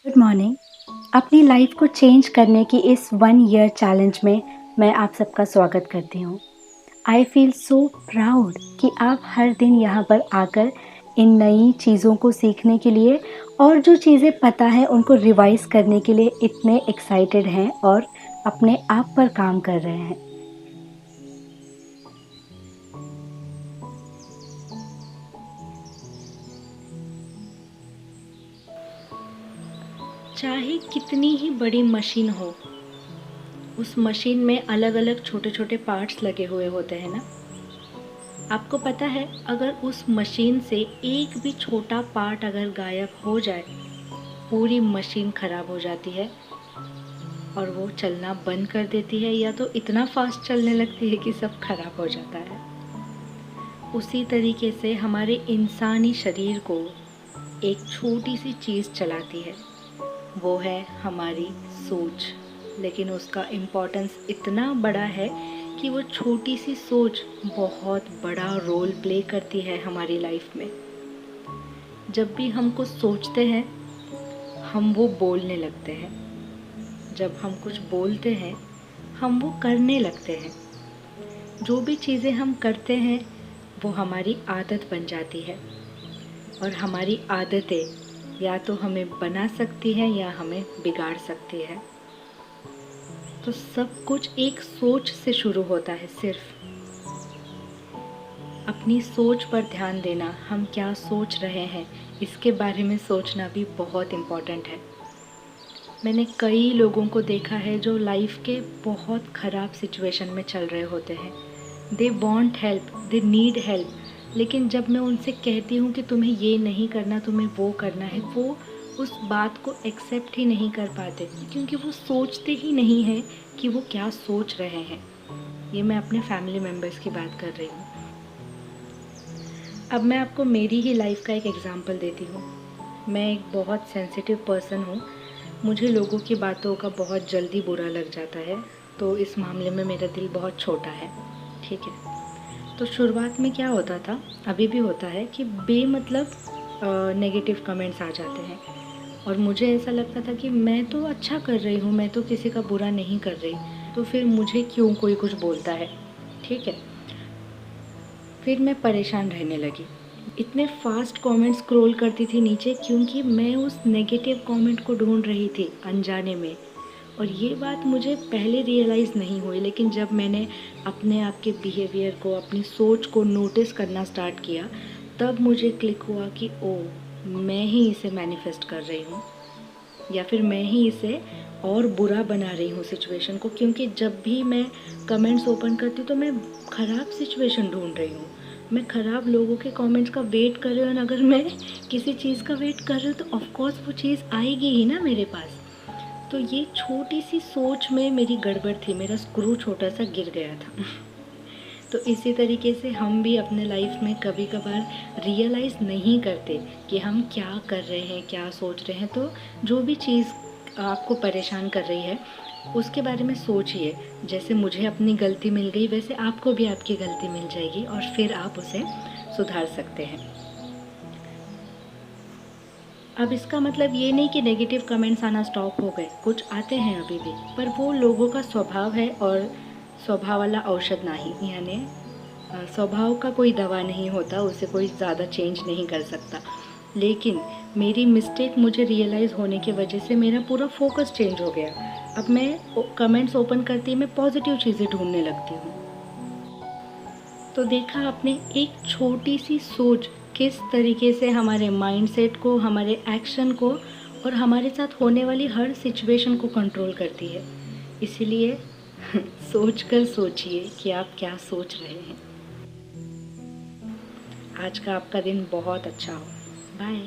Good morning. अपनी life को change करने की इस 1 ईयर चैलेंज में मैं आप सबका स्वागत करती हूँ। आई फील सो प्राउड कि आप हर दिन यहाँ पर आकर इन नई चीज़ों को सीखने के लिए और जो चीज़ें पता है उनको रिवाइज़ करने के लिए इतने एक्साइटेड हैं और अपने आप पर काम कर रहे हैं। चाहे कितनी ही बड़ी मशीन हो, उस मशीन में अलग-अलग छोटे-छोटे पार्ट्स लगे हुए होते हैं ना। आपको पता है, अगर उस मशीन से एक भी छोटा पार्ट अगर गायब हो जाए, पूरी मशीन खराब हो जाती है और वो चलना बंद कर देती है या तो इतना फास्ट चलने लगती है कि सब खराब हो जाता है। उसी तरीके से हमारे इंसानी शरीर को एक छोटी सी चीज़ चलाती है, वो है हमारी सोच। लेकिन उसका इम्पोर्टेंस इतना बड़ा है कि वो छोटी सी सोच बहुत बड़ा रोल प्ले करती है हमारी लाइफ में। जब भी हम कुछ सोचते हैं, हम वो बोलने लगते हैं। जब हम कुछ बोलते हैं, हम वो करने लगते हैं। जो भी चीज़ें हम करते हैं, वो हमारी आदत बन जाती है और हमारी आदतें या तो हमें बना सकती हैं या हमें बिगाड़ सकती है। तो सब कुछ एक सोच से शुरू होता है। सिर्फ अपनी सोच पर ध्यान देना, हम क्या सोच रहे हैं, इसके बारे में सोचना भी बहुत इम्पॉर्टेंट है। मैंने कई लोगों को देखा है जो लाइफ के बहुत ख़राब सिचुएशन में चल रहे होते हैं। They want help, they need help, लेकिन जब मैं उनसे कहती हूँ कि तुम्हें ये नहीं करना, तुम्हें वो करना है, वो उस बात को एक्सेप्ट ही नहीं कर पाते क्योंकि वो सोचते ही नहीं हैं कि वो क्या सोच रहे हैं। ये मैं अपने फैमिली मेम्बर्स की बात कर रही हूँ। अब मैं आपको मेरी ही लाइफ का एक एग्ज़ाम्पल देती हूँ। मैं एक बहुत सेंसिटिव पर्सन हूँ। मुझे लोगों की बातों का बहुत जल्दी बुरा लग जाता है, तो इस मामले में मेरा दिल बहुत छोटा है, ठीक है। तो शुरुआत में क्या होता था, अभी भी होता है कि बेमतलब नेगेटिव कमेंट्स आ जाते हैं और मुझे ऐसा लगता था कि मैं तो अच्छा कर रही हूँ, मैं तो किसी का बुरा नहीं कर रही, तो फिर मुझे क्यों कोई कुछ बोलता है, ठीक है। फिर मैं परेशान रहने लगी। इतने फास्ट कमेंट स्क्रॉल करती थी नीचे क्योंकि मैं उस नेगेटिव कमेंट को ढूंढ रही थी अनजाने में। और ये बात मुझे पहले रियलाइज़ नहीं हुई, लेकिन जब मैंने अपने आप के बिहेवियर को, अपनी सोच को नोटिस करना स्टार्ट किया, तब मुझे क्लिक हुआ कि ओ, मैं ही इसे मैनिफेस्ट कर रही हूँ या फिर मैं ही इसे और बुरा बना रही हूँ सिचुएशन को। क्योंकि जब भी मैं कमेंट्स ओपन करती हूँ तो मैं ख़राब सिचुएशन ढूंढ रही हूँ, मैं ख़राब लोगों के कमेंट्स का वेट कर रही हूँ। और अगर मैं किसी चीज़ का वेट कर रही हूँ तो ऑफकोर्स वो चीज़ आएगी ही ना मेरे पास। तो ये छोटी सी सोच में मेरी गड़बड़ थी, मेरा स्क्रू छोटा सा गिर गया था। तो इसी तरीके से हम भी अपने लाइफ में कभी कभार रियलाइज़ नहीं करते कि हम क्या कर रहे हैं, क्या सोच रहे हैं। तो जो भी चीज़ आपको परेशान कर रही है, उसके बारे में सोचिए। जैसे मुझे अपनी गलती मिल गई, वैसे आपको भी आपकी गलती मिल जाएगी और फिर आप उसे सुधार सकते हैं। अब इसका मतलब ये नहीं कि नेगेटिव कमेंट्स आना स्टॉप हो गए, कुछ आते हैं अभी भी, पर वो लोगों का स्वभाव है और स्वभाव वाला औषध नहीं, यानी स्वभाव का कोई दवा नहीं होता, उसे कोई ज़्यादा चेंज नहीं कर सकता। लेकिन मेरी मिस्टेक मुझे रियलाइज़ होने की वजह से मेरा पूरा फोकस चेंज हो गया। अब मैं कमेंट्स ओपन करती मैं पॉजिटिव चीज़ें ढूंढने लगती हूँ। तो देखा आपने, एक छोटी सी सोच किस तरीके से हमारे माइंडसेट को, हमारे एक्शन को और हमारे साथ होने वाली हर सिचुएशन को कंट्रोल करती है। इसीलिए सोच कर सोचिए कि आप क्या सोच रहे हैं। आज का आपका दिन बहुत अच्छा हो। बाय।